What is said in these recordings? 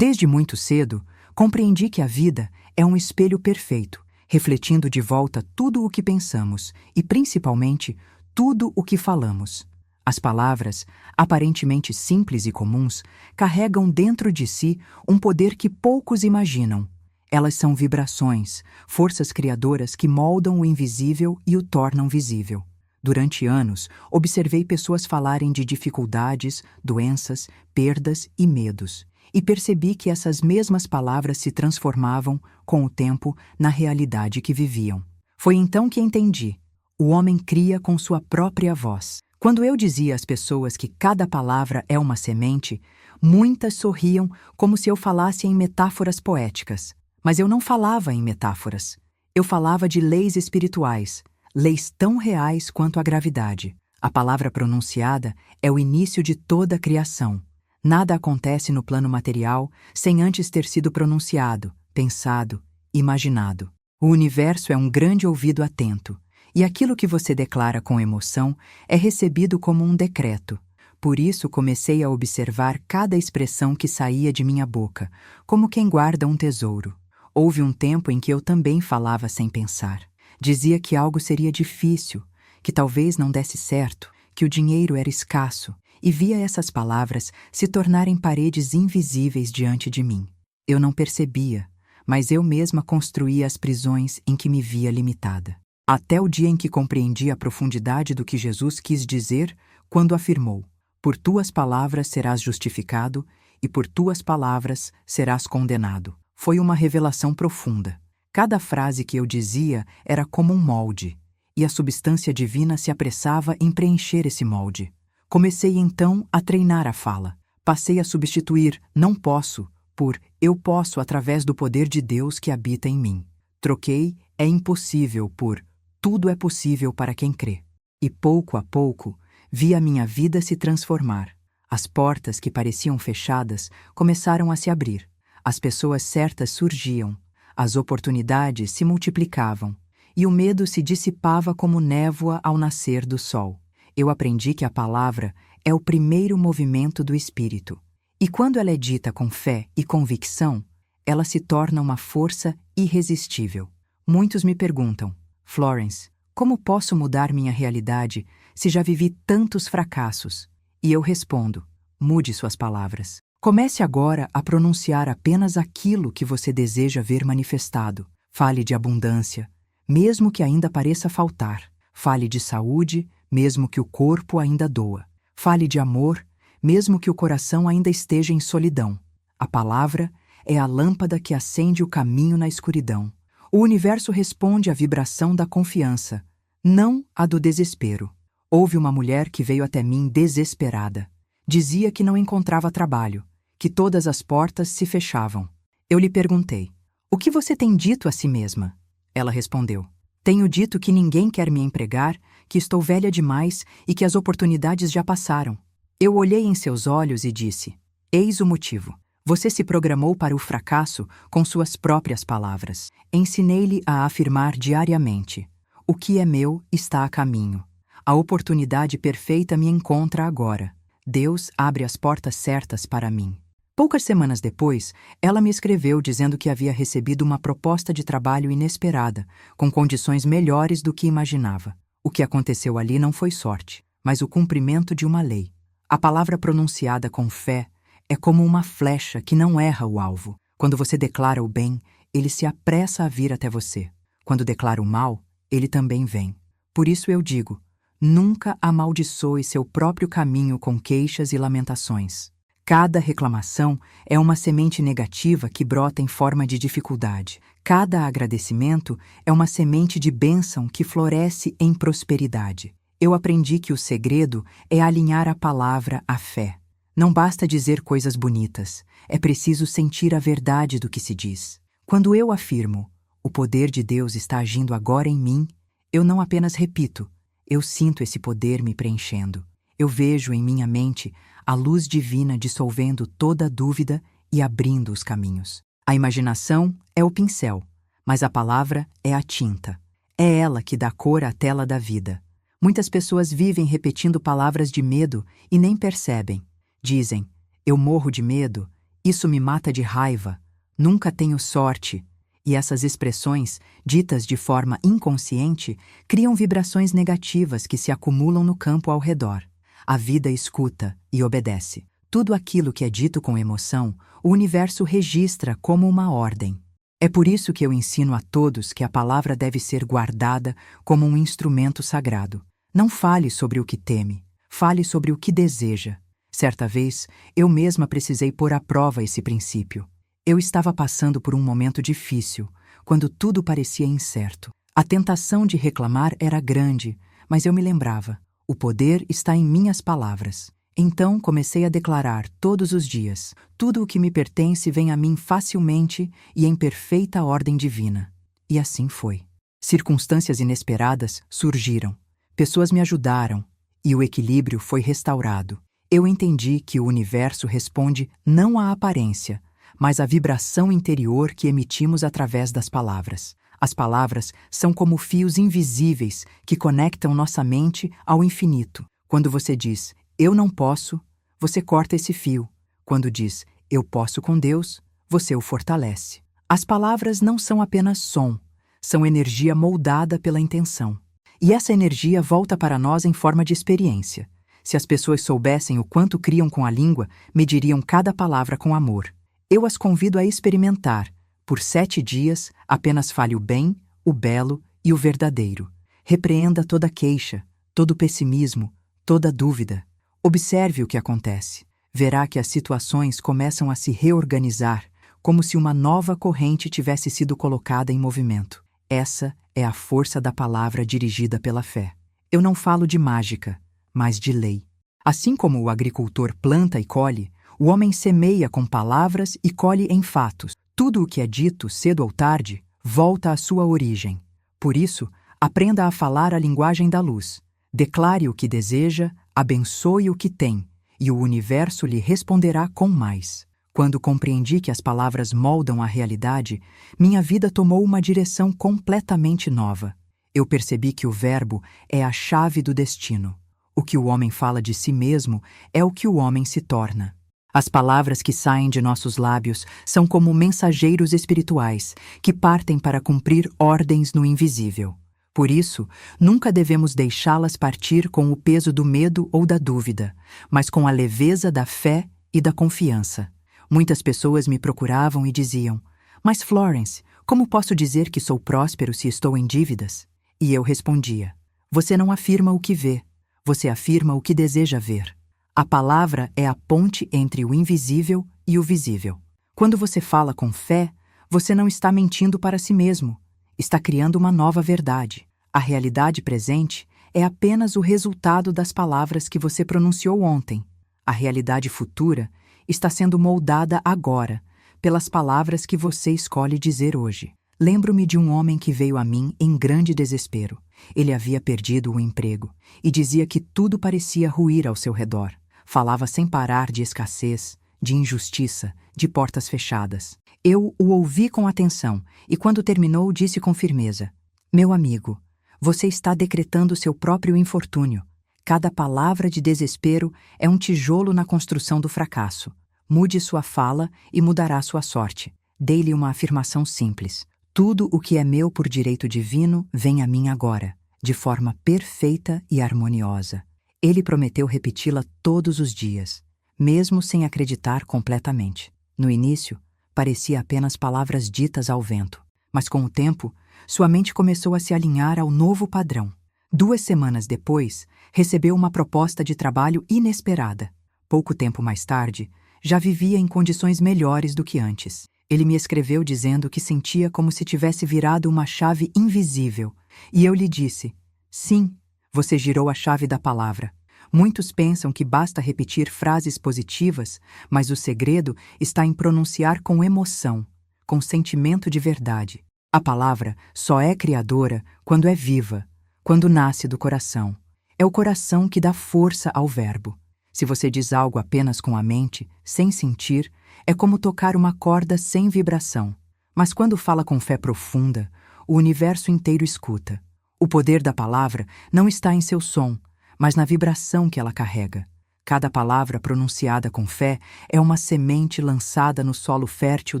Desde muito cedo, compreendi que a vida é um espelho perfeito, refletindo de volta tudo o que pensamos e, principalmente, tudo o que falamos. As palavras, aparentemente simples e comuns, carregam dentro de si um poder que poucos imaginam. Elas são vibrações, forças criadoras que moldam o invisível e o tornam visível. Durante anos, observei pessoas falarem de dificuldades, doenças, perdas e medos, e percebi que essas mesmas palavras se transformavam, com o tempo, na realidade que viviam. Foi então que entendi: o homem cria com sua própria voz. Quando eu dizia às pessoas que cada palavra é uma semente, muitas sorriam como se eu falasse em metáforas poéticas. Mas eu não falava em metáforas. Eu falava de leis espirituais, leis tão reais quanto a gravidade. A palavra pronunciada é o início de toda a criação. Nada acontece no plano material sem antes ter sido pronunciado, pensado, imaginado. O universo é um grande ouvido atento, e aquilo que você declara com emoção é recebido como um decreto. Por isso comecei a observar cada expressão que saía de minha boca, como quem guarda um tesouro. Houve um tempo em que eu também falava sem pensar. Dizia que algo seria difícil, que talvez não desse certo, que o dinheiro era escasso, e via essas palavras se tornarem paredes invisíveis diante de mim. Eu não percebia, mas eu mesma construía as prisões em que me via limitada. Até o dia em que compreendi a profundidade do que Jesus quis dizer quando afirmou: "Por tuas palavras serás justificado, e por tuas palavras serás condenado." Foi uma revelação profunda. Cada frase que eu dizia era como um molde, e a substância divina se apressava em preencher esse molde. Comecei então a treinar a fala. Passei a substituir "não posso" por "eu posso" através do poder de Deus que habita em mim. Troquei "é impossível" por "tudo é possível para quem crê." E pouco a pouco, vi a minha vida se transformar. As portas que pareciam fechadas começaram a se abrir. As pessoas certas surgiam, as oportunidades se multiplicavam, e o medo se dissipava como névoa ao nascer do sol. Eu aprendi que a palavra é o primeiro movimento do espírito, e quando ela é dita com fé e convicção, ela se torna uma força irresistível. Muitos me perguntam: "Florence, como posso mudar minha realidade se já vivi tantos fracassos?" E eu respondo: mude suas palavras. Comece agora a pronunciar apenas aquilo que você deseja ver manifestado. Fale de abundância, mesmo que ainda pareça faltar. Fale de saúde, mesmo que o corpo ainda doa. Fale de amor, mesmo que o coração ainda esteja em solidão. A palavra é a lâmpada que acende o caminho na escuridão. O universo responde à vibração da confiança, não à do desespero. Houve uma mulher que veio até mim desesperada. Dizia que não encontrava trabalho, que todas as portas se fechavam. Eu lhe perguntei: "O que você tem dito a si mesma?" Ela respondeu: "Tenho dito que ninguém quer me empregar, que estou velha demais e que as oportunidades já passaram." Eu olhei em seus olhos e disse: "Eis o motivo. Você se programou para o fracasso com suas próprias palavras." Ensinei-lhe a afirmar diariamente: "O que é meu está a caminho. A oportunidade perfeita me encontra agora. Deus abre as portas certas para mim." Poucas semanas depois, ela me escreveu dizendo que havia recebido uma proposta de trabalho inesperada, com condições melhores do que imaginava. O que aconteceu ali não foi sorte, mas o cumprimento de uma lei. A palavra pronunciada com fé é como uma flecha que não erra o alvo. Quando você declara o bem, ele se apressa a vir até você. Quando declara o mal, ele também vem. Por isso eu digo: nunca amaldiçoe seu próprio caminho com queixas e lamentações. Cada reclamação é uma semente negativa que brota em forma de dificuldade. Cada agradecimento é uma semente de bênção que floresce em prosperidade. Eu aprendi que o segredo é alinhar a palavra à fé. Não basta dizer coisas bonitas, é preciso sentir a verdade do que se diz. Quando eu afirmo: "O poder de Deus está agindo agora em mim", eu não apenas repito, eu sinto esse poder me preenchendo. Eu vejo em minha mente a luz divina dissolvendo toda dúvida e abrindo os caminhos. A imaginação é o pincel, mas a palavra é a tinta. É ela que dá cor à tela da vida. Muitas pessoas vivem repetindo palavras de medo e nem percebem. Dizem: "Eu morro de medo", Isso me mata de raiva. Nunca tenho sorte. E essas expressões, ditas de forma inconsciente, criam vibrações negativas que se acumulam no campo ao redor. A vida escuta e obedece. Tudo aquilo que é dito com emoção, o universo registra como uma ordem. É por isso que eu ensino a todos que a palavra deve ser guardada como um instrumento sagrado. Não fale sobre o que teme, fale sobre o que deseja. Certa vez, eu mesma precisei pôr à prova esse princípio. Eu estava passando por um momento difícil, quando tudo parecia incerto. A tentação de reclamar era grande, mas eu me lembrava: o poder está em minhas palavras. Então comecei a declarar todos os dias: tudo o que me pertence vem a mim facilmente e em perfeita ordem divina. E assim foi. Circunstâncias inesperadas surgiram. Pessoas me ajudaram e o equilíbrio foi restaurado. Eu entendi que o universo responde não à aparência, mas à vibração interior que emitimos através das palavras. As palavras são como fios invisíveis que conectam nossa mente ao infinito. Quando você diz "eu não posso", você corta esse fio. Quando diz "eu posso com Deus", você o fortalece. As palavras não são apenas som, são energia moldada pela intenção. E essa energia volta para nós em forma de experiência. Se as pessoas soubessem o quanto criam com a língua, mediriam cada palavra com amor. Eu as convido a experimentar. Por 7 dias, apenas fale o bem, o belo e o verdadeiro. Repreenda toda queixa, todo pessimismo, toda dúvida. Observe o que acontece. Verá que as situações começam a se reorganizar, como se uma nova corrente tivesse sido colocada em movimento. Essa é a força da palavra dirigida pela fé. Eu não falo de mágica, mas de lei. Assim como o agricultor planta e colhe, o homem semeia com palavras e colhe em fatos. Tudo o que é dito, cedo ou tarde, volta à sua origem. Por isso, aprenda a falar a linguagem da luz. Declare o que deseja, abençoe o que tem, e o universo lhe responderá com mais. Quando compreendi que as palavras moldam a realidade, minha vida tomou uma direção completamente nova. Eu percebi que o verbo é a chave do destino. O que o homem fala de si mesmo é o que o homem se torna. As palavras que saem de nossos lábios são como mensageiros espirituais que partem para cumprir ordens no invisível. Por isso, nunca devemos deixá-las partir com o peso do medo ou da dúvida, mas com a leveza da fé e da confiança. Muitas pessoas me procuravam e diziam: "Mas Florence, como posso dizer que sou próspero se estou em dívidas?" E eu respondia: "Você não afirma o que vê, você afirma o que deseja ver." A palavra é a ponte entre o invisível e o visível. Quando você fala com fé, você não está mentindo para si mesmo, está criando uma nova verdade. A realidade presente é apenas o resultado das palavras que você pronunciou ontem. A realidade futura está sendo moldada agora, pelas palavras que você escolhe dizer hoje. Lembro-me de um homem que veio a mim em grande desespero. Ele havia perdido o emprego e dizia que tudo parecia ruir ao seu redor. Falava sem parar de escassez, de injustiça, de portas fechadas. Eu o ouvi com atenção e, quando terminou, disse com firmeza: "Meu amigo, você está decretando seu próprio infortúnio. Cada palavra de desespero é um tijolo na construção do fracasso. Mude sua fala e mudará sua sorte." Dei-lhe uma afirmação simples: "Tudo o que é meu por direito divino vem a mim agora, de forma perfeita e harmoniosa." Ele prometeu repeti-la todos os dias, mesmo sem acreditar completamente. No início, parecia apenas palavras ditas ao vento, mas com o tempo, sua mente começou a se alinhar ao novo padrão. 2 semanas depois, recebeu uma proposta de trabalho inesperada. Pouco tempo mais tarde, já vivia em condições melhores do que antes. Ele me escreveu dizendo que sentia como se tivesse virado uma chave invisível, e eu lhe disse: "Sim, você girou a chave da palavra." Muitos pensam que basta repetir frases positivas, mas o segredo está em pronunciar com emoção, com sentimento de verdade. A palavra só é criadora quando é viva, quando nasce do coração. É o coração que dá força ao verbo. Se você diz algo apenas com a mente, sem sentir, é como tocar uma corda sem vibração. Mas quando fala com fé profunda, o universo inteiro escuta. O poder da palavra não está em seu som, mas na vibração que ela carrega. Cada palavra pronunciada com fé é uma semente lançada no solo fértil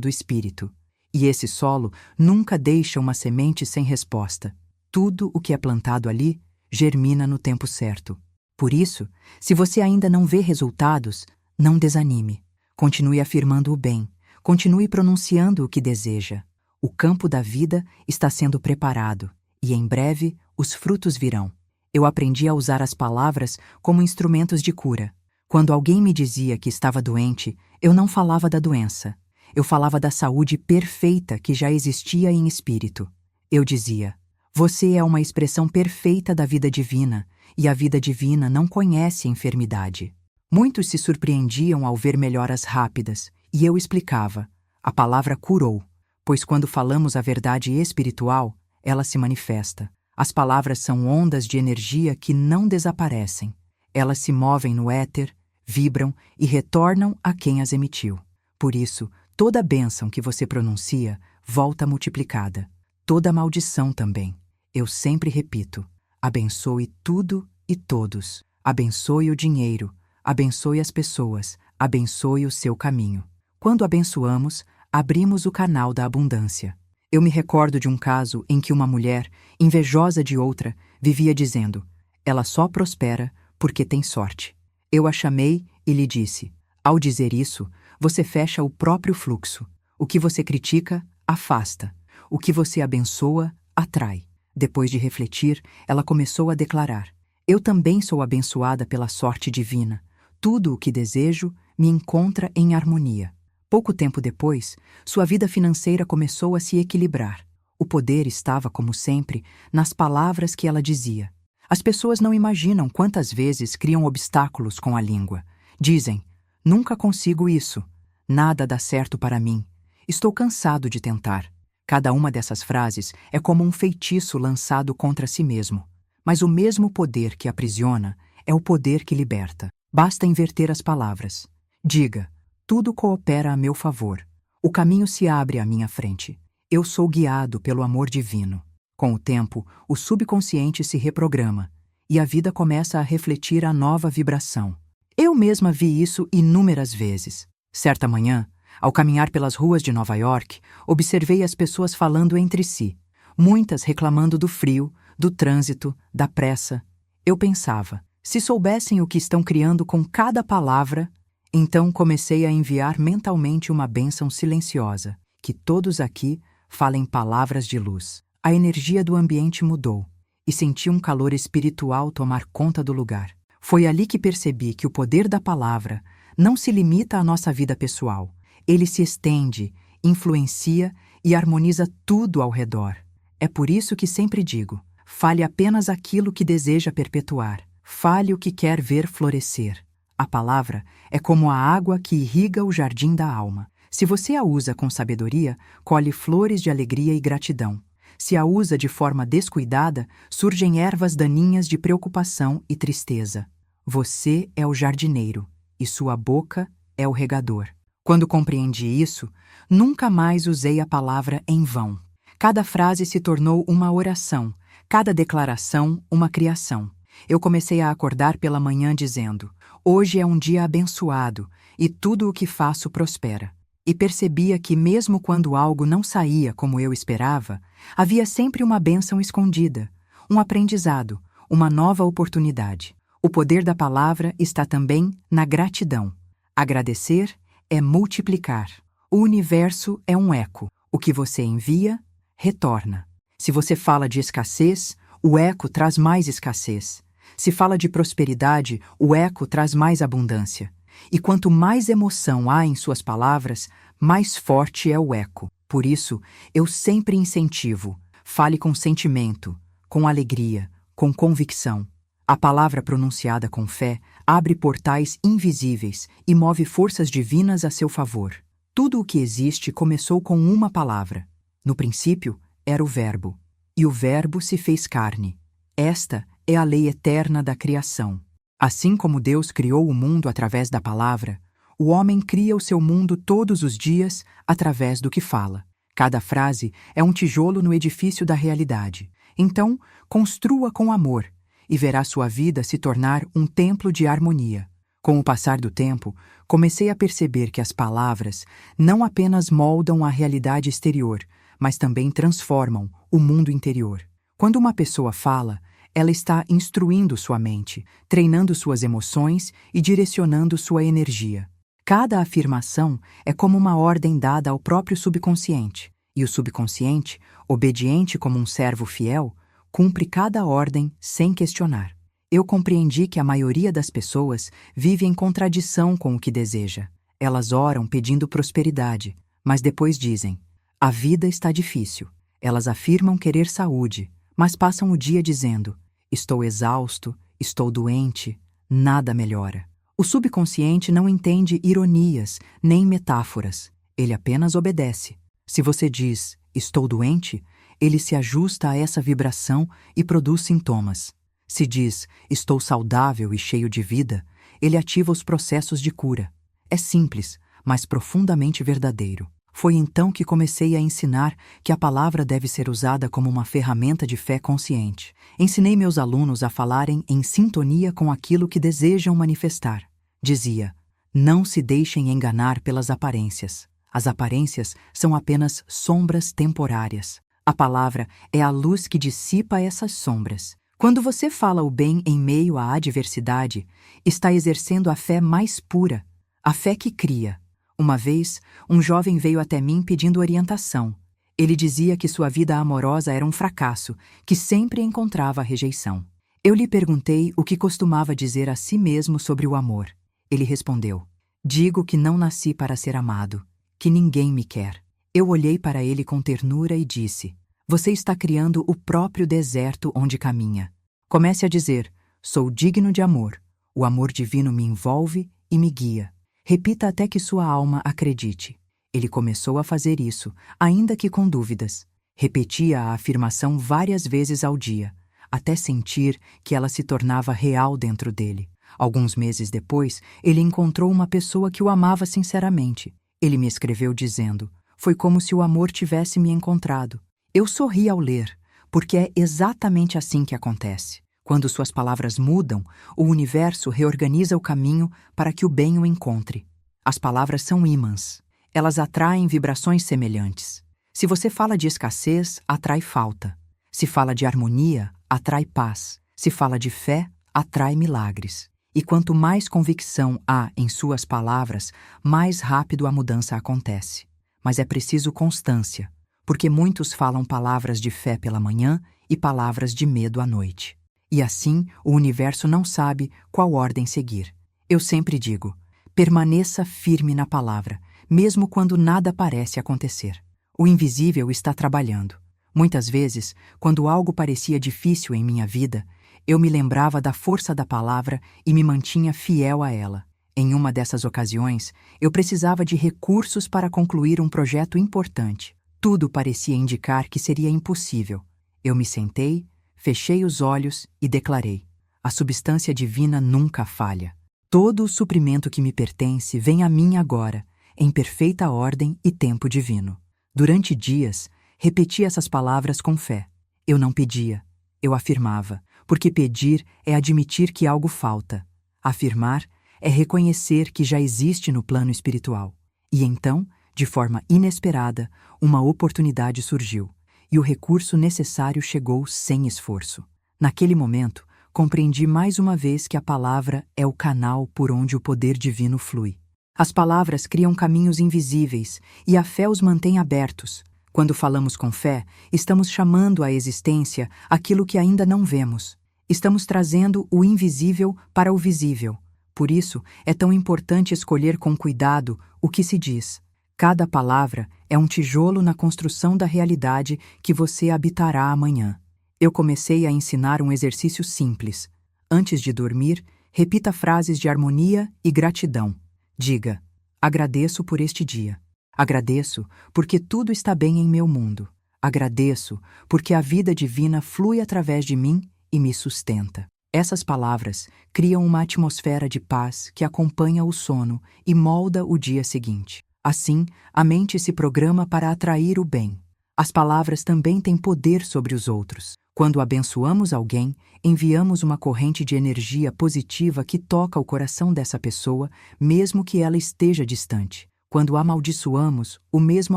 do espírito. E esse solo nunca deixa uma semente sem resposta. Tudo o que é plantado ali germina no tempo certo. Por isso, se você ainda não vê resultados, não desanime. Continue afirmando o bem. Continue pronunciando o que deseja. O campo da vida está sendo preparado e em breve os frutos virão. Eu aprendi a usar as palavras como instrumentos de cura. Quando alguém me dizia que estava doente, eu não falava da doença. Eu falava da saúde perfeita que já existia em espírito. Eu dizia: você é uma expressão perfeita da vida divina, e a vida divina não conhece enfermidade. Muitos se surpreendiam ao ver melhoras rápidas, e eu explicava: a palavra curou, pois quando falamos a verdade espiritual, ela se manifesta. As palavras são ondas de energia que não desaparecem. Elas se movem no éter, vibram e retornam a quem as emitiu. Por isso, toda bênção que você pronuncia volta multiplicada. Toda maldição também. Eu sempre repito: abençoe tudo e todos. Abençoe o dinheiro. Abençoe as pessoas. Abençoe o seu caminho. Quando abençoamos, abrimos o canal da abundância. Eu me recordo de um caso em que uma mulher, invejosa de outra, vivia dizendo: ela só prospera porque tem sorte. Eu a chamei e lhe disse: ao dizer isso, você fecha o próprio fluxo. O que você critica, afasta. O que você abençoa, atrai. Depois de refletir, ela começou a declarar: eu também sou abençoada pela sorte divina. Tudo o que desejo me encontra em harmonia. Pouco tempo depois, sua vida financeira começou a se equilibrar. O poder estava, como sempre, nas palavras que ela dizia. As pessoas não imaginam quantas vezes criam obstáculos com a língua. Dizem: nunca consigo isso. Nada dá certo para mim. Estou cansado de tentar. Cada uma dessas frases é como um feitiço lançado contra si mesmo. Mas o mesmo poder que aprisiona é o poder que liberta. Basta inverter as palavras. Diga: tudo coopera a meu favor. O caminho se abre à minha frente. Eu sou guiado pelo amor divino. Com o tempo, o subconsciente se reprograma e a vida começa a refletir a nova vibração. Eu mesma vi isso inúmeras vezes. Certa manhã, ao caminhar pelas ruas de Nova York, observei as pessoas falando entre si, muitas reclamando do frio, do trânsito, da pressa. Eu pensava: se soubessem o que estão criando com cada palavra. Então comecei a enviar mentalmente uma bênção silenciosa: que todos aqui falem palavras de luz. A energia do ambiente mudou e senti um calor espiritual tomar conta do lugar. Foi ali que percebi que o poder da palavra não se limita à nossa vida pessoal. Ele se estende, influencia e harmoniza tudo ao redor. É por isso que sempre digo: fale apenas aquilo que deseja perpetuar. Fale o que quer ver florescer. A palavra é como a água que irriga o jardim da alma. Se você a usa com sabedoria, colhe flores de alegria e gratidão. Se a usa de forma descuidada, surgem ervas daninhas de preocupação e tristeza. Você é o jardineiro e sua boca é o regador. Quando compreendi isso, nunca mais usei a palavra em vão. Cada frase se tornou uma oração, cada declaração uma criação. Eu comecei a acordar pela manhã dizendo: hoje é um dia abençoado e tudo o que faço prospera. E percebia que mesmo quando algo não saía como eu esperava, havia sempre uma bênção escondida, um aprendizado, uma nova oportunidade. O poder da palavra está também na gratidão. Agradecer é multiplicar. O universo é um eco. O que você envia, retorna. Se você fala de escassez, o eco traz mais escassez. Se fala de prosperidade, o eco traz mais abundância. E quanto mais emoção há em suas palavras, mais forte é o eco. Por isso, eu sempre incentivo: fale com sentimento, com alegria, com convicção. A palavra pronunciada com fé abre portais invisíveis e move forças divinas a seu favor. Tudo o que existe começou com uma palavra. No princípio, era o Verbo, e o Verbo se fez carne. Esta é a lei eterna da criação. Assim como Deus criou o mundo através da palavra, o homem cria o seu mundo todos os dias através do que fala. Cada frase é um tijolo no edifício da realidade. Então, construa com amor e verá sua vida se tornar um templo de harmonia. Com o passar do tempo, comecei a perceber que as palavras não apenas moldam a realidade exterior, mas também transformam o mundo interior. Quando uma pessoa fala, ela está instruindo sua mente, treinando suas emoções e direcionando sua energia. Cada afirmação é como uma ordem dada ao próprio subconsciente, e o subconsciente, obediente como um servo fiel, cumpre cada ordem sem questionar. Eu compreendi que a maioria das pessoas vive em contradição com o que deseja. Elas oram pedindo prosperidade, mas depois dizem: a vida está difícil. Elas afirmam querer saúde, mas passam o dia dizendo: estou exausto, estou doente, nada melhora. O subconsciente não entende ironias nem metáforas, ele apenas obedece. Se você diz: estou doente, ele se ajusta a essa vibração e produz sintomas. Se diz: estou saudável e cheio de vida, ele ativa os processos de cura. É simples, mas profundamente verdadeiro. Foi então que comecei a ensinar que a palavra deve ser usada como uma ferramenta de fé consciente. Ensinei meus alunos a falarem em sintonia com aquilo que desejam manifestar. Dizia: não se deixem enganar pelas aparências. As aparências são apenas sombras temporárias. A palavra é a luz que dissipa essas sombras. Quando você fala o bem em meio à adversidade, está exercendo a fé mais pura, a fé que cria. Uma vez, um jovem veio até mim pedindo orientação. Ele dizia que sua vida amorosa era um fracasso, que sempre encontrava rejeição. Eu lhe perguntei o que costumava dizer a si mesmo sobre o amor. Ele respondeu: digo que não nasci para ser amado, que ninguém me quer. Eu olhei para ele com ternura e disse: você está criando o próprio deserto onde caminha. Comece a dizer: sou digno de amor. O amor divino me envolve e me guia. Repita até que sua alma acredite. Ele começou a fazer isso, ainda que com dúvidas. Repetia a afirmação várias vezes ao dia, até sentir que ela se tornava real dentro dele. Alguns meses depois, ele encontrou uma pessoa que o amava sinceramente. Ele me escreveu dizendo: foi como se o amor tivesse me encontrado. Eu sorri ao ler, porque é exatamente assim que acontece. Quando suas palavras mudam, o universo reorganiza o caminho para que o bem o encontre. As palavras são ímãs. Elas atraem vibrações semelhantes. Se você fala de escassez, atrai falta. Se fala de harmonia, atrai paz. Se fala de fé, atrai milagres. E quanto mais convicção há em suas palavras, mais rápido a mudança acontece. Mas é preciso constância, porque muitos falam palavras de fé pela manhã e palavras de medo à noite. E assim, o universo não sabe qual ordem seguir. Eu sempre digo: permaneça firme na palavra, mesmo quando nada parece acontecer. O invisível está trabalhando. Muitas vezes, quando algo parecia difícil em minha vida, eu me lembrava da força da palavra e me mantinha fiel a ela. Em uma dessas ocasiões, eu precisava de recursos para concluir um projeto importante. Tudo parecia indicar que seria impossível. Eu me sentei, fechei os olhos e declarei: a substância divina nunca falha. Todo o suprimento que me pertence vem a mim agora, em perfeita ordem e tempo divino. Durante dias, repeti essas palavras com fé. Eu não pedia, eu afirmava, porque pedir é admitir que algo falta. Afirmar é reconhecer que já existe no plano espiritual. E então, de forma inesperada, uma oportunidade surgiu, e o recurso necessário chegou sem esforço. Naquele momento, compreendi mais uma vez que a palavra é o canal por onde o poder divino flui. As palavras criam caminhos invisíveis e a fé os mantém abertos. Quando falamos com fé, estamos chamando à existência aquilo que ainda não vemos. Estamos trazendo o invisível para o visível. Por isso, é tão importante escolher com cuidado o que se diz. Cada palavra é um tijolo na construção da realidade que você habitará amanhã. Eu comecei a ensinar um exercício simples. Antes de dormir, repita frases de harmonia e gratidão. Diga: agradeço por este dia. Agradeço porque tudo está bem em meu mundo. Agradeço porque a vida divina flui através de mim e me sustenta. Essas palavras criam uma atmosfera de paz que acompanha o sono e molda o dia seguinte. Assim, a mente se programa para atrair o bem. As palavras também têm poder sobre os outros. Quando abençoamos alguém, enviamos uma corrente de energia positiva que toca o coração dessa pessoa, mesmo que ela esteja distante. Quando amaldiçoamos, o mesmo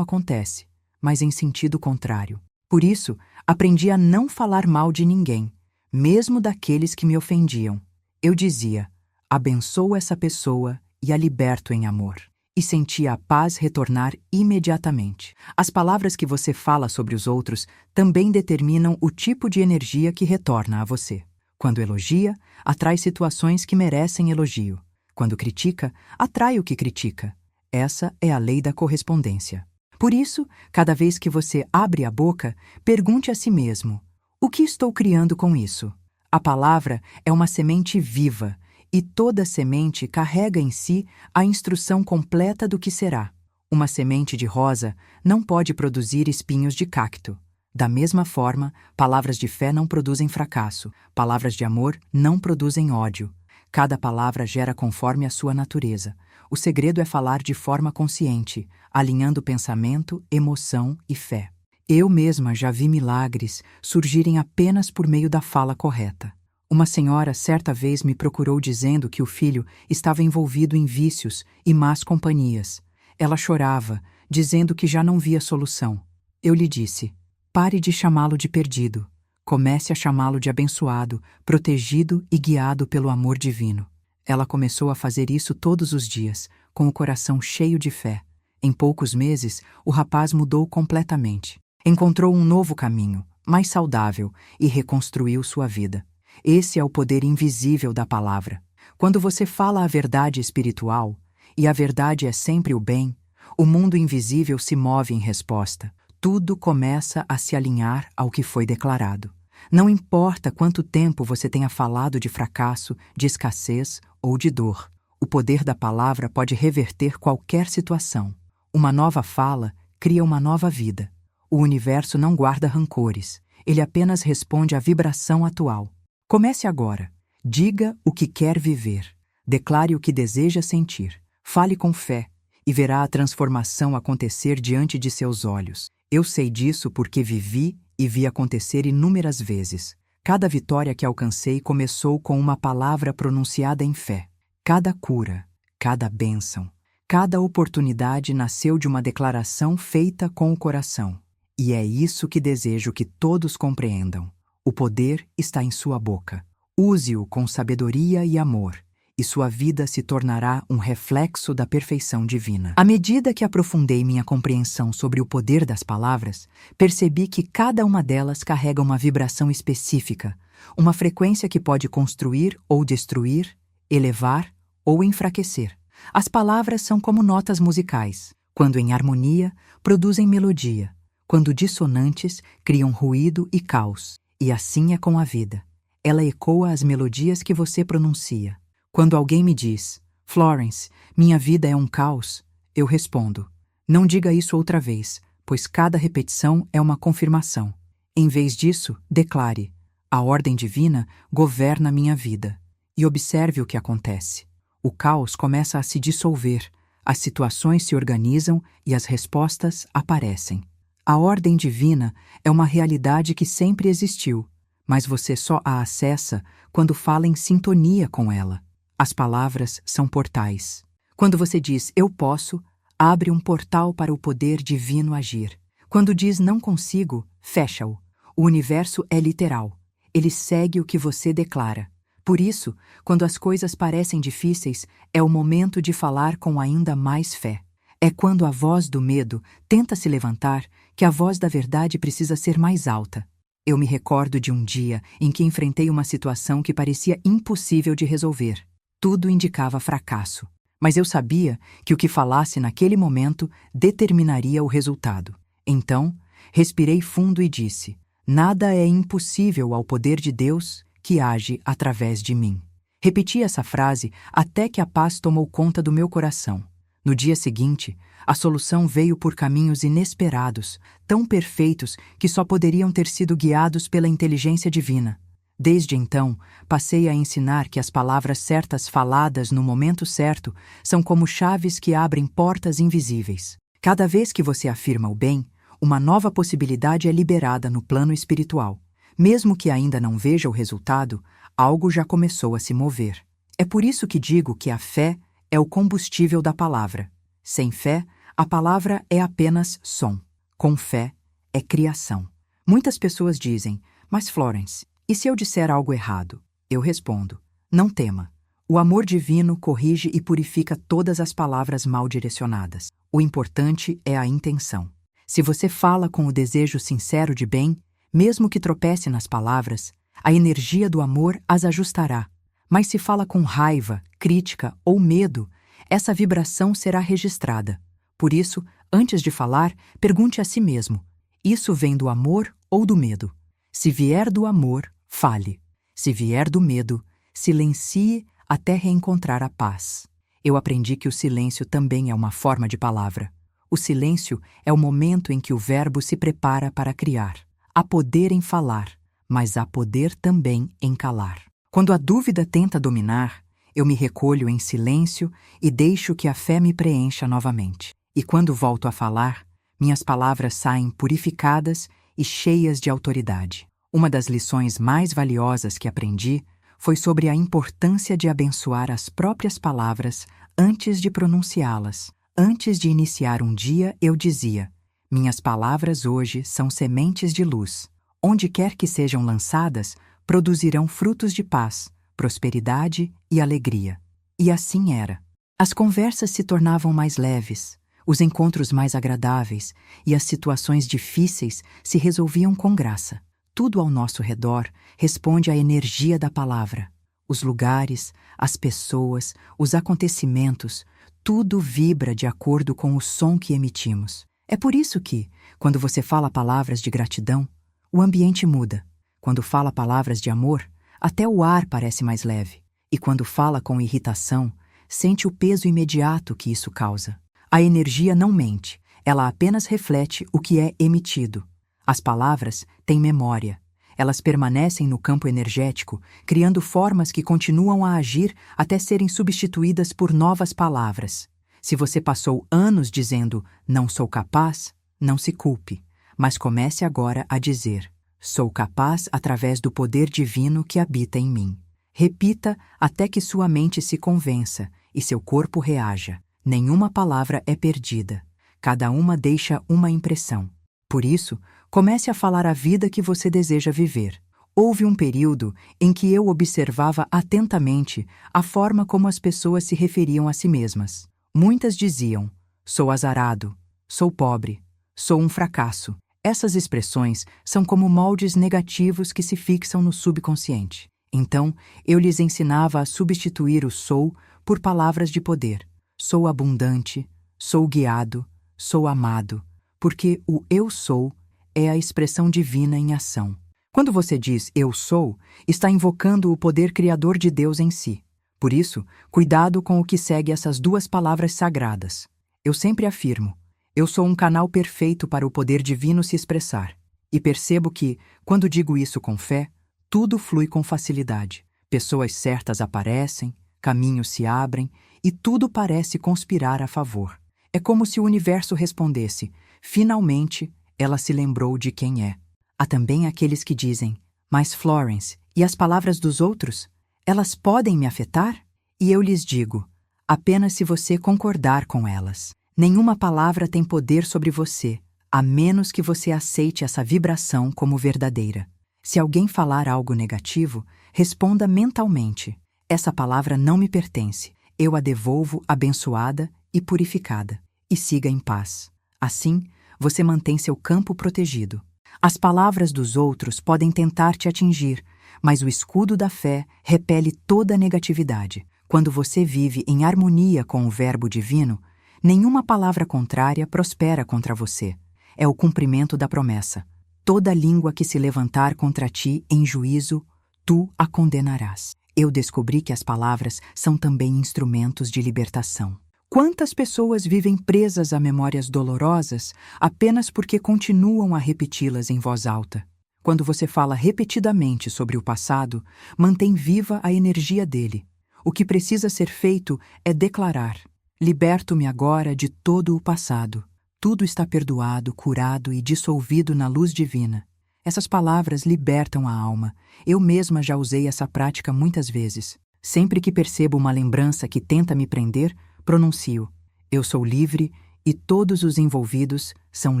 acontece, mas em sentido contrário. Por isso, aprendi a não falar mal de ninguém, mesmo daqueles que me ofendiam. Eu dizia: abençoo essa pessoa e a liberto em amor. E sentia a paz retornar imediatamente. As palavras que você fala sobre os outros também determinam o tipo de energia que retorna a você. Quando elogia, atrai situações que merecem elogio. Quando critica, atrai o que critica. Essa é a lei da correspondência. Por isso, cada vez que você abre a boca, pergunte a si mesmo: o que estou criando com isso? A palavra é uma semente viva, e toda semente carrega em si a instrução completa do que será. Uma semente de rosa não pode produzir espinhos de cacto. Da mesma forma, palavras de fé não produzem fracasso, palavras de amor não produzem ódio. Cada palavra gera conforme a sua natureza. O segredo é falar de forma consciente, alinhando pensamento, emoção e fé. Eu mesma já vi milagres surgirem apenas por meio da fala correta. Uma senhora certa vez me procurou dizendo que o filho estava envolvido em vícios e más companhias. Ela chorava, dizendo que já não via solução. Eu lhe disse: pare de chamá-lo de perdido. Comece a chamá-lo de abençoado, protegido e guiado pelo amor divino. Ela começou a fazer isso todos os dias, com o coração cheio de fé. Em poucos meses, o rapaz mudou completamente. Encontrou um novo caminho, mais saudável, e reconstruiu sua vida. Esse é o poder invisível da palavra. Quando você fala a verdade espiritual, e a verdade é sempre o bem, o mundo invisível se move em resposta. Tudo começa a se alinhar ao que foi declarado. Não importa quanto tempo você tenha falado de fracasso, de escassez ou de dor, o poder da palavra pode reverter qualquer situação. Uma nova fala cria uma nova vida. O universo não guarda rancores, ele apenas responde à vibração atual. Comece agora. Diga o que quer viver. Declare o que deseja sentir. Fale com fé e verá a transformação acontecer diante de seus olhos. Eu sei disso porque vivi e vi acontecer inúmeras vezes. Cada vitória que alcancei começou com uma palavra pronunciada em fé. Cada cura, cada bênção, cada oportunidade nasceu de uma declaração feita com o coração. E é isso que desejo que todos compreendam. O poder está em sua boca. Use-o com sabedoria e amor, e sua vida se tornará um reflexo da perfeição divina. À medida que aprofundei minha compreensão sobre o poder das palavras, percebi que cada uma delas carrega uma vibração específica, uma frequência que pode construir ou destruir, elevar ou enfraquecer. As palavras são como notas musicais. Quando em harmonia, produzem melodia. Quando dissonantes, criam ruído e caos. E assim é com a vida. Ela ecoa as melodias que você pronuncia. Quando alguém me diz: Florence, minha vida é um caos, eu respondo: não diga isso outra vez, pois cada repetição é uma confirmação. Em vez disso, declare: a ordem divina governa minha vida. E observe o que acontece. O caos começa a se dissolver, as situações se organizam e as respostas aparecem. A ordem divina é uma realidade que sempre existiu, mas você só a acessa quando fala em sintonia com ela. As palavras são portais. Quando você diz eu posso, abre um portal para o poder divino agir. Quando diz não consigo, fecha-o. O universo é literal. Ele segue o que você declara. Por isso, quando as coisas parecem difíceis, é o momento de falar com ainda mais fé. É quando a voz do medo tenta se levantar que a voz da verdade precisa ser mais alta. Eu me recordo de um dia em que enfrentei uma situação que parecia impossível de resolver. Tudo indicava fracasso, mas eu sabia que o que falasse naquele momento determinaria o resultado. Então, respirei fundo e disse: nada é impossível ao poder de Deus que age através de mim. Repeti essa frase até que a paz tomou conta do meu coração. No dia seguinte, a solução veio por caminhos inesperados, tão perfeitos que só poderiam ter sido guiados pela inteligência divina. Desde então, passei a ensinar que as palavras certas faladas no momento certo são como chaves que abrem portas invisíveis. Cada vez que você afirma o bem, uma nova possibilidade é liberada no plano espiritual. Mesmo que ainda não veja o resultado, algo já começou a se mover. É por isso que digo que a fé é o combustível da palavra. Sem fé, a palavra é apenas som. Com fé, é criação. Muitas pessoas dizem, mas Florence, e se eu disser algo errado? Eu respondo, não tema. O amor divino corrige e purifica todas as palavras mal direcionadas. O importante é a intenção. Se você fala com o desejo sincero de bem, mesmo que tropece nas palavras, a energia do amor as ajustará. Mas se fala com raiva, crítica ou medo, essa vibração será registrada. Por isso, antes de falar, pergunte a si mesmo: isso vem do amor ou do medo? Se vier do amor, fale. Se vier do medo, silencie até reencontrar a paz. Eu aprendi que o silêncio também é uma forma de palavra. O silêncio é o momento em que o verbo se prepara para criar. Há poder em falar, mas há poder também em calar. Quando a dúvida tenta dominar, eu me recolho em silêncio e deixo que a fé me preencha novamente. E quando volto a falar, minhas palavras saem purificadas e cheias de autoridade. Uma das lições mais valiosas que aprendi foi sobre a importância de abençoar as próprias palavras antes de pronunciá-las. Antes de iniciar um dia, eu dizia: minhas palavras hoje são sementes de luz. Onde quer que sejam lançadas, produzirão frutos de paz, prosperidade e alegria. E assim era. As conversas se tornavam mais leves, os encontros mais agradáveis e as situações difíceis se resolviam com graça. Tudo ao nosso redor responde à energia da palavra. Os lugares, as pessoas, os acontecimentos, tudo vibra de acordo com o som que emitimos. É por isso que, quando você fala palavras de gratidão, o ambiente muda. Quando fala palavras de amor, até o ar parece mais leve. E quando fala com irritação, sente o peso imediato que isso causa. A energia não mente, ela apenas reflete o que é emitido. As palavras têm memória. Elas permanecem no campo energético, criando formas que continuam a agir até serem substituídas por novas palavras. Se você passou anos dizendo "não sou capaz", não se culpe, mas comece agora a dizer "sou capaz através do poder divino que habita em mim". Repita até que sua mente se convença e seu corpo reaja. Nenhuma palavra é perdida. Cada uma deixa uma impressão. Por isso, comece a falar a vida que você deseja viver. Houve um período em que eu observava atentamente a forma como as pessoas se referiam a si mesmas. Muitas diziam: sou azarado, sou pobre, sou um fracasso. Essas expressões são como moldes negativos que se fixam no subconsciente. Então, eu lhes ensinava a substituir o sou por palavras de poder. Sou abundante, sou guiado, sou amado, porque o eu sou é a expressão divina em ação. Quando você diz eu sou, está invocando o poder criador de Deus em si. Por isso, cuidado com o que segue essas duas palavras sagradas. Eu sempre afirmo: eu sou um canal perfeito para o poder divino se expressar. E percebo que, quando digo isso com fé, tudo flui com facilidade. Pessoas certas aparecem, caminhos se abrem e tudo parece conspirar a favor. É como se o universo respondesse: finalmente, ela se lembrou de quem é. Há também aqueles que dizem: mas Florence, e as palavras dos outros? Elas podem me afetar? E eu lhes digo: apenas se você concordar com elas. Nenhuma palavra tem poder sobre você, a menos que você aceite essa vibração como verdadeira. Se alguém falar algo negativo, responda mentalmente: essa palavra não me pertence. Eu a devolvo abençoada e purificada. E siga em paz. Assim, você mantém seu campo protegido. As palavras dos outros podem tentar te atingir, mas o escudo da fé repele toda a negatividade. Quando você vive em harmonia com o Verbo Divino, nenhuma palavra contrária prospera contra você. É o cumprimento da promessa. Toda língua que se levantar contra ti em juízo, tu a condenarás. Eu descobri que as palavras são também instrumentos de libertação. Quantas pessoas vivem presas a memórias dolorosas apenas porque continuam a repeti-las em voz alta? Quando você fala repetidamente sobre o passado, mantém viva a energia dele. O que precisa ser feito é declarar: liberto-me agora de todo o passado. Tudo está perdoado, curado e dissolvido na luz divina. Essas palavras libertam a alma. Eu mesma já usei essa prática muitas vezes. Sempre que percebo uma lembrança que tenta me prender, pronuncio: eu sou livre e todos os envolvidos são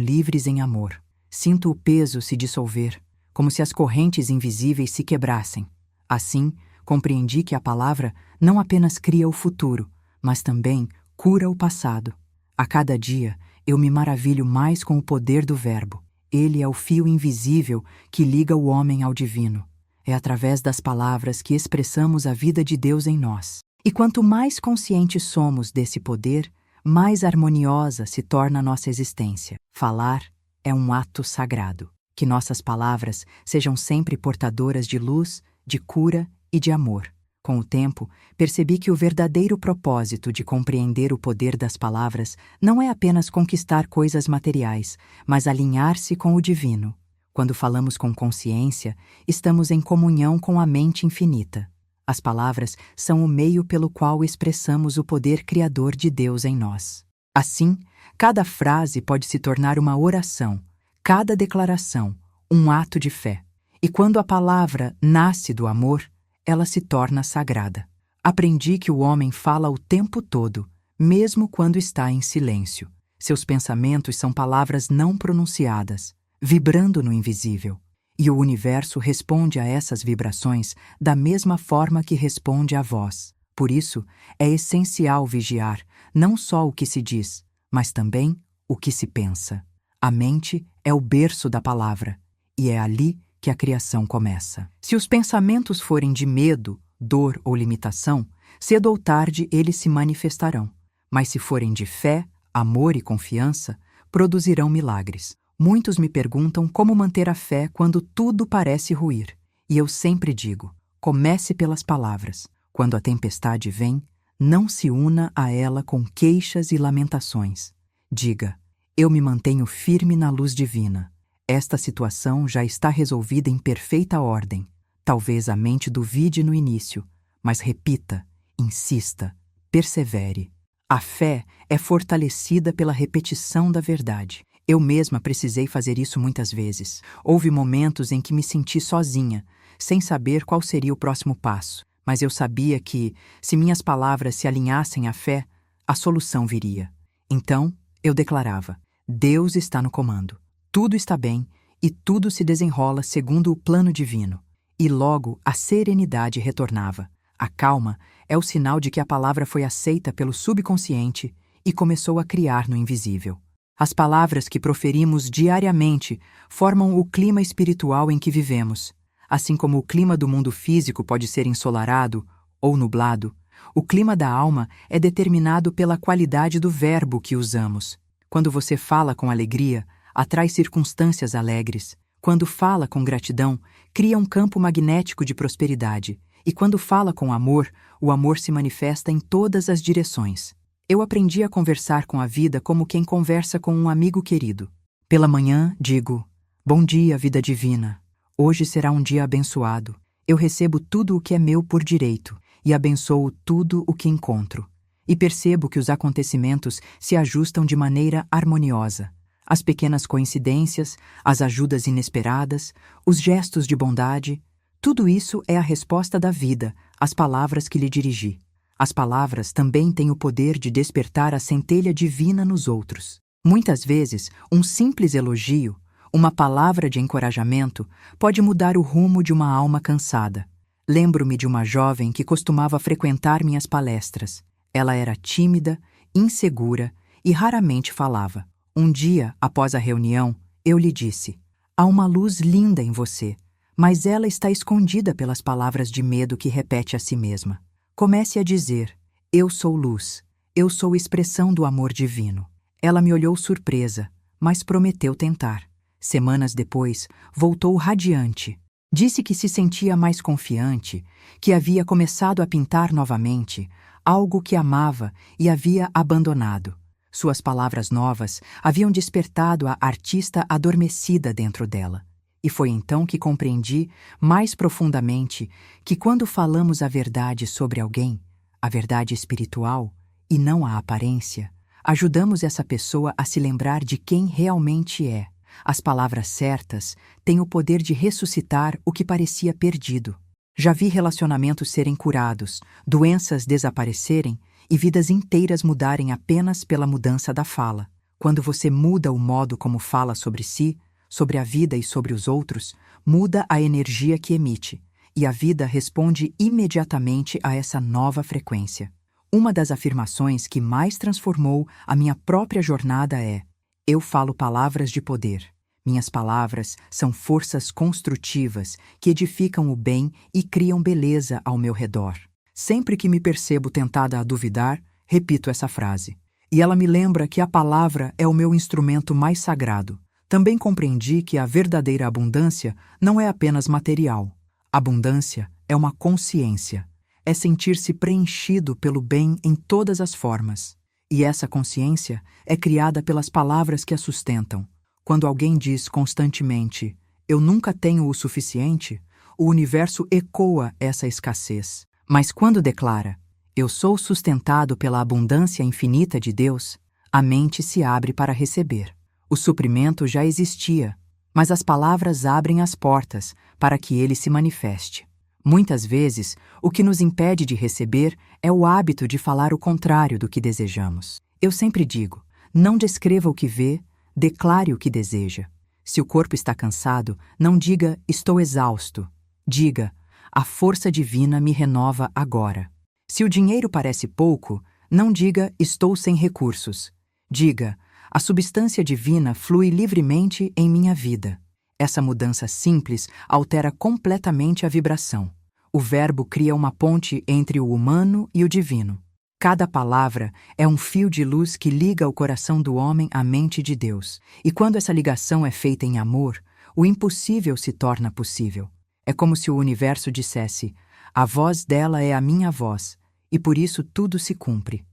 livres em amor. Sinto o peso se dissolver, como se as correntes invisíveis se quebrassem. Assim, compreendi que a palavra não apenas cria o futuro, mas também cura o passado. A cada dia, eu me maravilho mais com o poder do verbo. Ele é o fio invisível que liga o homem ao divino. É através das palavras que expressamos a vida de Deus em nós. E quanto mais conscientes somos desse poder, mais harmoniosa se torna a nossa existência. Falar é um ato sagrado. Que nossas palavras sejam sempre portadoras de luz, de cura e de amor. Com o tempo, percebi que o verdadeiro propósito de compreender o poder das palavras não é apenas conquistar coisas materiais, mas alinhar-se com o divino. Quando falamos com consciência, estamos em comunhão com a mente infinita. As palavras são o meio pelo qual expressamos o poder criador de Deus em nós. Assim, cada frase pode se tornar uma oração, cada declaração, um ato de fé. E quando a palavra nasce do amor, ela se torna sagrada. Aprendi que o homem fala o tempo todo, mesmo quando está em silêncio. Seus pensamentos são palavras não pronunciadas, vibrando no invisível. E o universo responde a essas vibrações da mesma forma que responde à voz. Por isso, é essencial vigiar não só o que se diz, mas também o que se pensa. A mente é o berço da palavra, e é ali que a criação começa. Se os pensamentos forem de medo, dor ou limitação, cedo ou tarde eles se manifestarão. Mas se forem de fé, amor e confiança, produzirão milagres. Muitos me perguntam como manter a fé quando tudo parece ruir. E eu sempre digo: comece pelas palavras. Quando a tempestade vem, não se una a ela com queixas e lamentações. Diga: eu me mantenho firme na luz divina. Esta situação já está resolvida em perfeita ordem. Talvez a mente duvide no início, mas repita, insista, persevere. A fé é fortalecida pela repetição da verdade. Eu mesma precisei fazer isso muitas vezes. Houve momentos em que me senti sozinha, sem saber qual seria o próximo passo. Mas eu sabia que, se minhas palavras se alinhassem à fé, a solução viria. Então, eu declarava: Deus está no comando. Tudo está bem e tudo se desenrola segundo o plano divino. E logo a serenidade retornava. A calma é o sinal de que a palavra foi aceita pelo subconsciente e começou a criar no invisível. As palavras que proferimos diariamente formam o clima espiritual em que vivemos. Assim como o clima do mundo físico pode ser ensolarado ou nublado, o clima da alma é determinado pela qualidade do verbo que usamos. Quando você fala com alegria, atrai circunstâncias alegres. Quando fala com gratidão, cria um campo magnético de prosperidade. E quando fala com amor, o amor se manifesta em todas as direções. Eu aprendi a conversar com a vida como quem conversa com um amigo querido. Pela manhã, digo: bom dia, vida divina. Hoje será um dia abençoado. Eu recebo tudo o que é meu por direito e abençoo tudo o que encontro. E percebo que os acontecimentos se ajustam de maneira harmoniosa. As pequenas coincidências, as ajudas inesperadas, os gestos de bondade, tudo isso é a resposta da vida às palavras que lhe dirigi. As palavras também têm o poder de despertar a centelha divina nos outros. Muitas vezes, um simples elogio, uma palavra de encorajamento, pode mudar o rumo de uma alma cansada. Lembro-me de uma jovem que costumava frequentar minhas palestras. Ela era tímida, insegura e raramente falava. Um dia, após a reunião, eu lhe disse: há uma luz linda em você, mas ela está escondida pelas palavras de medo que repete a si mesma. Comece a dizer: eu sou luz, eu sou expressão do amor divino. Ela me olhou surpresa, mas prometeu tentar. Semanas depois, voltou radiante. Disse que se sentia mais confiante, que havia começado a pintar novamente, algo que amava e havia abandonado. Suas palavras novas haviam despertado a artista adormecida dentro dela. E foi então que compreendi, mais profundamente, que quando falamos a verdade sobre alguém, a verdade espiritual, e não a aparência, ajudamos essa pessoa a se lembrar de quem realmente é. As palavras certas têm o poder de ressuscitar o que parecia perdido. Já vi relacionamentos serem curados, doenças desaparecerem e vidas inteiras mudarem apenas pela mudança da fala. Quando você muda o modo como fala sobre si, sobre a vida e sobre os outros, muda a energia que emite, e a vida responde imediatamente a essa nova frequência. Uma das afirmações que mais transformou a minha própria jornada é: eu falo palavras de poder. Minhas palavras são forças construtivas que edificam o bem e criam beleza ao meu redor. Sempre que me percebo tentada a duvidar, repito essa frase. E ela me lembra que a palavra é o meu instrumento mais sagrado. Também compreendi que a verdadeira abundância não é apenas material. Abundância é uma consciência. É sentir-se preenchido pelo bem em todas as formas. E essa consciência é criada pelas palavras que a sustentam. Quando alguém diz constantemente, eu nunca tenho o suficiente, o universo ecoa essa escassez. Mas quando declara, eu sou sustentado pela abundância infinita de Deus, a mente se abre para receber. O suprimento já existia, mas as palavras abrem as portas para que ele se manifeste. Muitas vezes, o que nos impede de receber é o hábito de falar o contrário do que desejamos. Eu sempre digo, não descreva o que vê, declare o que deseja. Se o corpo está cansado, não diga, estou exausto. Diga, a força divina me renova agora. Se o dinheiro parece pouco, não diga, estou sem recursos. Diga, a substância divina flui livremente em minha vida. Essa mudança simples altera completamente a vibração. O verbo cria uma ponte entre o humano e o divino. Cada palavra é um fio de luz que liga o coração do homem à mente de Deus. E quando essa ligação é feita em amor, o impossível se torna possível. É como se o universo dissesse, a voz dela é a minha voz, e por isso tudo se cumpre.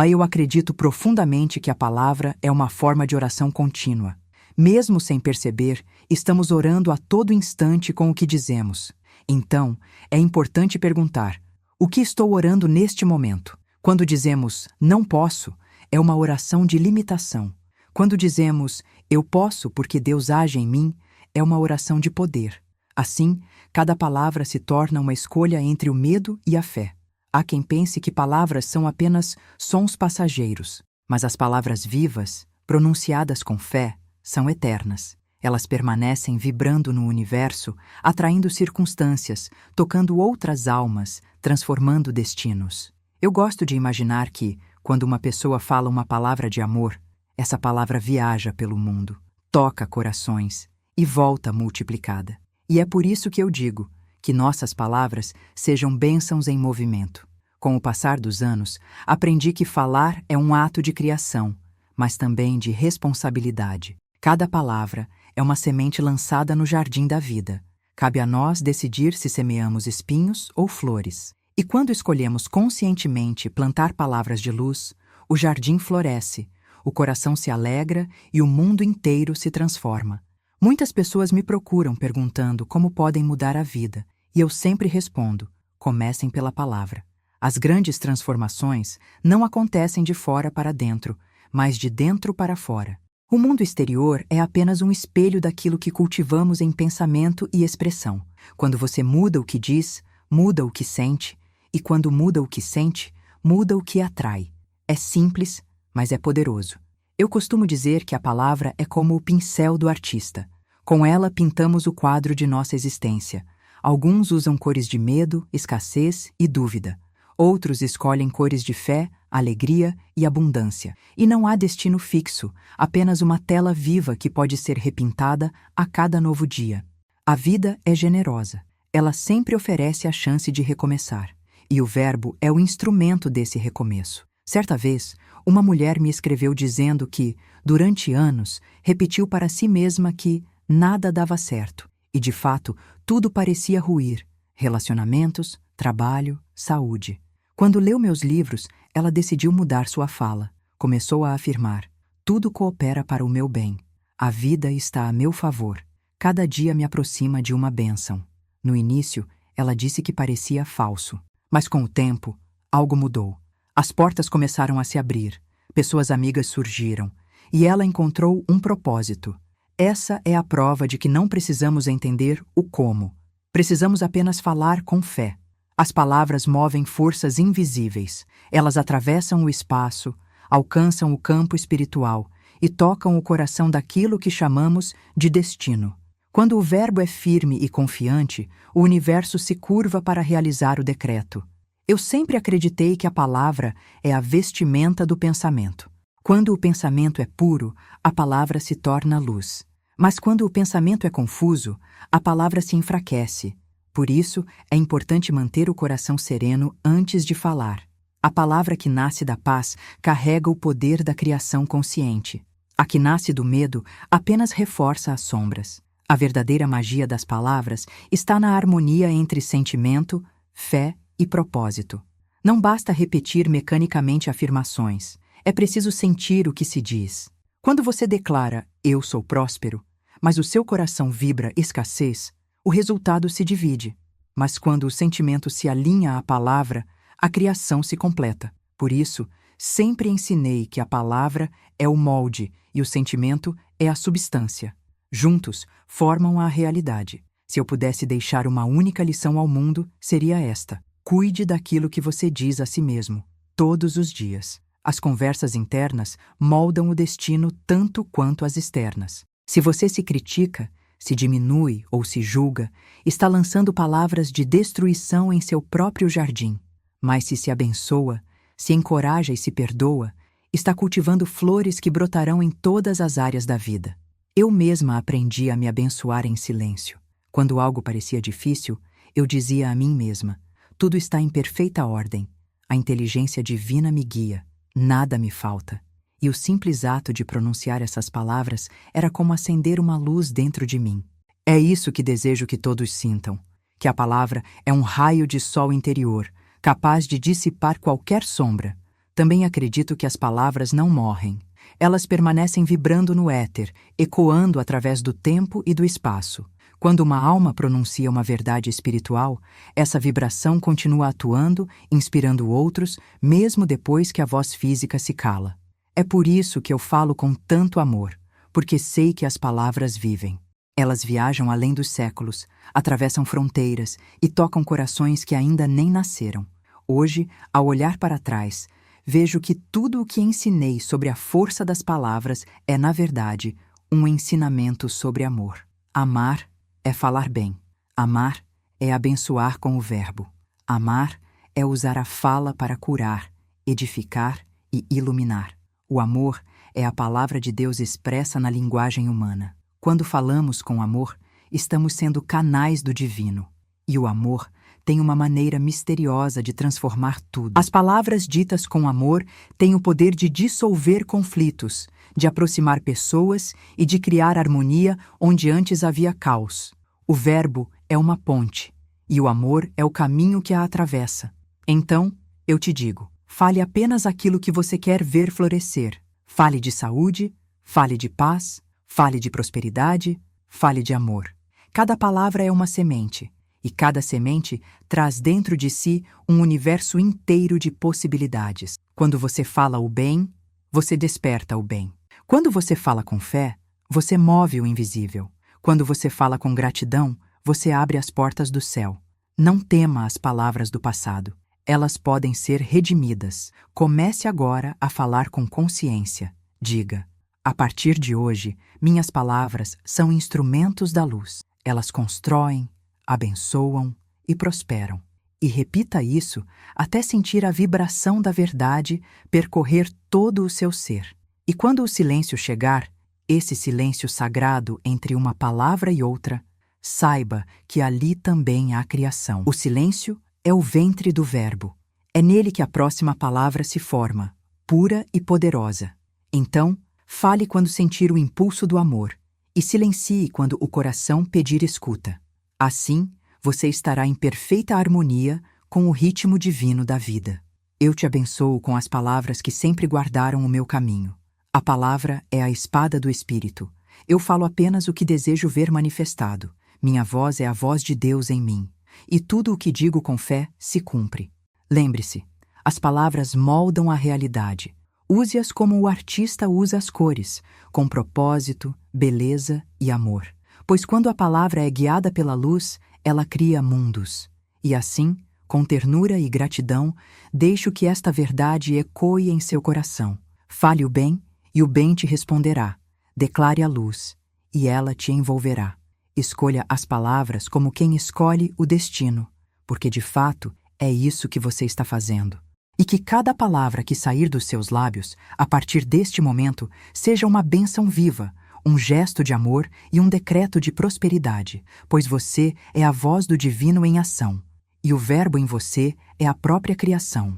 Eu acredito profundamente que a palavra é uma forma de oração contínua. Mesmo sem perceber, estamos orando a todo instante com o que dizemos. Então, é importante perguntar, o que estou orando neste momento? Quando dizemos, não posso, é uma oração de limitação. Quando dizemos, eu posso porque Deus age em mim, é uma oração de poder. Assim, cada palavra se torna uma escolha entre o medo e a fé. Há quem pense que palavras são apenas sons passageiros, mas as palavras vivas, pronunciadas com fé, são eternas. Elas permanecem vibrando no universo, atraindo circunstâncias, tocando outras almas, transformando destinos. Eu gosto de imaginar que, quando uma pessoa fala uma palavra de amor, essa palavra viaja pelo mundo, toca corações e volta multiplicada. E é por isso que eu digo que nossas palavras sejam bênçãos em movimento. Com o passar dos anos, aprendi que falar é um ato de criação, mas também de responsabilidade. Cada palavra é uma semente lançada no jardim da vida. Cabe a nós decidir se semeamos espinhos ou flores. E quando escolhemos conscientemente plantar palavras de luz, o jardim floresce, o coração se alegra e o mundo inteiro se transforma. Muitas pessoas me procuram perguntando como podem mudar a vida, e eu sempre respondo: comecem pela palavra. As grandes transformações não acontecem de fora para dentro, mas de dentro para fora. O mundo exterior é apenas um espelho daquilo que cultivamos em pensamento e expressão. Quando você muda o que diz, muda o que sente, e quando muda o que sente, muda o que atrai. É simples, mas é poderoso. Eu costumo dizer que a palavra é como o pincel do artista. Com ela pintamos o quadro de nossa existência. Alguns usam cores de medo, escassez e dúvida. Outros escolhem cores de fé, alegria e abundância. E não há destino fixo, apenas uma tela viva que pode ser repintada a cada novo dia. A vida é generosa. Ela sempre oferece a chance de recomeçar. E o verbo é o instrumento desse recomeço. Certa vez, uma mulher me escreveu dizendo que, durante anos, repetiu para si mesma que nada dava certo. E, de fato, tudo parecia ruir. Relacionamentos, trabalho, saúde. Quando leu meus livros, ela decidiu mudar sua fala. Começou a afirmar: tudo coopera para o meu bem. A vida está a meu favor. Cada dia me aproxima de uma bênção. No início, ela disse que parecia falso. Mas com o tempo, algo mudou. As portas começaram a se abrir. Pessoas amigas surgiram. E ela encontrou um propósito. Essa é a prova de que não precisamos entender o como. Precisamos apenas falar com fé. As palavras movem forças invisíveis. Elas atravessam o espaço, alcançam o campo espiritual e tocam o coração daquilo que chamamos de destino. Quando o verbo é firme e confiante, o universo se curva para realizar o decreto. Eu sempre acreditei que a palavra é a vestimenta do pensamento. Quando o pensamento é puro, a palavra se torna luz. Mas quando o pensamento é confuso, a palavra se enfraquece. Por isso, é importante manter o coração sereno antes de falar. A palavra que nasce da paz carrega o poder da criação consciente. A que nasce do medo apenas reforça as sombras. A verdadeira magia das palavras está na harmonia entre sentimento, fé e propósito. Não basta repetir mecanicamente afirmações. É preciso sentir o que se diz. Quando você declara, eu sou próspero, mas o seu coração vibra escassez, o resultado se divide. Mas quando o sentimento se alinha à palavra, a criação se completa. Por isso, sempre ensinei que a palavra é o molde e o sentimento é a substância. Juntos, formam a realidade. Se eu pudesse deixar uma única lição ao mundo, seria esta: cuide daquilo que você diz a si mesmo, todos os dias. As conversas internas moldam o destino tanto quanto as externas. Se você se critica, se diminui ou se julga, está lançando palavras de destruição em seu próprio jardim. Mas se abençoa, se encoraja e se perdoa, está cultivando flores que brotarão em todas as áreas da vida. Eu mesma aprendi a me abençoar em silêncio. Quando algo parecia difícil, eu dizia a mim mesma: tudo está em perfeita ordem. A inteligência divina me guia. Nada me falta. E o simples ato de pronunciar essas palavras era como acender uma luz dentro de mim. É isso que desejo que todos sintam, que a palavra é um raio de sol interior, capaz de dissipar qualquer sombra. Também acredito que as palavras não morrem. Elas permanecem vibrando no éter, ecoando através do tempo e do espaço. Quando uma alma pronuncia uma verdade espiritual, essa vibração continua atuando, inspirando outros, mesmo depois que a voz física se cala. É por isso que eu falo com tanto amor, porque sei que as palavras vivem. Elas viajam além dos séculos, atravessam fronteiras e tocam corações que ainda nem nasceram. Hoje, ao olhar para trás, vejo que tudo o que ensinei sobre a força das palavras é, na verdade, um ensinamento sobre amor. Amar é falar bem. Amar é abençoar com o verbo. Amar é usar a fala para curar, edificar e iluminar. O amor é a palavra de Deus expressa na linguagem humana. Quando falamos com amor, estamos sendo canais do divino. E o amor tem uma maneira misteriosa de transformar tudo. As palavras ditas com amor têm o poder de dissolver conflitos, de aproximar pessoas e de criar harmonia onde antes havia caos. O verbo é uma ponte, e o amor é o caminho que a atravessa. Então, eu te digo, fale apenas aquilo que você quer ver florescer. Fale de saúde, fale de paz, fale de prosperidade, fale de amor. Cada palavra é uma semente, e cada semente traz dentro de si um universo inteiro de possibilidades. Quando você fala o bem, você desperta o bem. Quando você fala com fé, você move o invisível. Quando você fala com gratidão, você abre as portas do céu. Não tema as palavras do passado. Elas podem ser redimidas. Comece agora a falar com consciência. Diga: a partir de hoje, minhas palavras são instrumentos da luz. Elas constroem, abençoam e prosperam. E repita isso até sentir a vibração da verdade percorrer todo o seu ser. E quando o silêncio chegar, esse silêncio sagrado entre uma palavra e outra, saiba que ali também há criação. O silêncio é o ventre do verbo. É nele que a próxima palavra se forma, pura e poderosa. Então, fale quando sentir o impulso do amor e silencie quando o coração pedir escuta. Assim, você estará em perfeita harmonia com o ritmo divino da vida. Eu te abençoo com as palavras que sempre guardaram o meu caminho. A palavra é a espada do Espírito. Eu falo apenas o que desejo ver manifestado. Minha voz é a voz de Deus em mim. E tudo o que digo com fé se cumpre. Lembre-se, as palavras moldam a realidade. Use-as como o artista usa as cores, com propósito, beleza e amor. Pois quando a palavra é guiada pela luz, ela cria mundos. E assim, com ternura e gratidão, deixo que esta verdade ecoe em seu coração. Fale o bem, e o bem te responderá. Declare a luz, e ela te envolverá. Escolha as palavras como quem escolhe o destino, porque de fato é isso que você está fazendo. E que cada palavra que sair dos seus lábios, a partir deste momento, seja uma bênção viva, um gesto de amor e um decreto de prosperidade, pois você é a voz do divino em ação, e o verbo em você é a própria criação.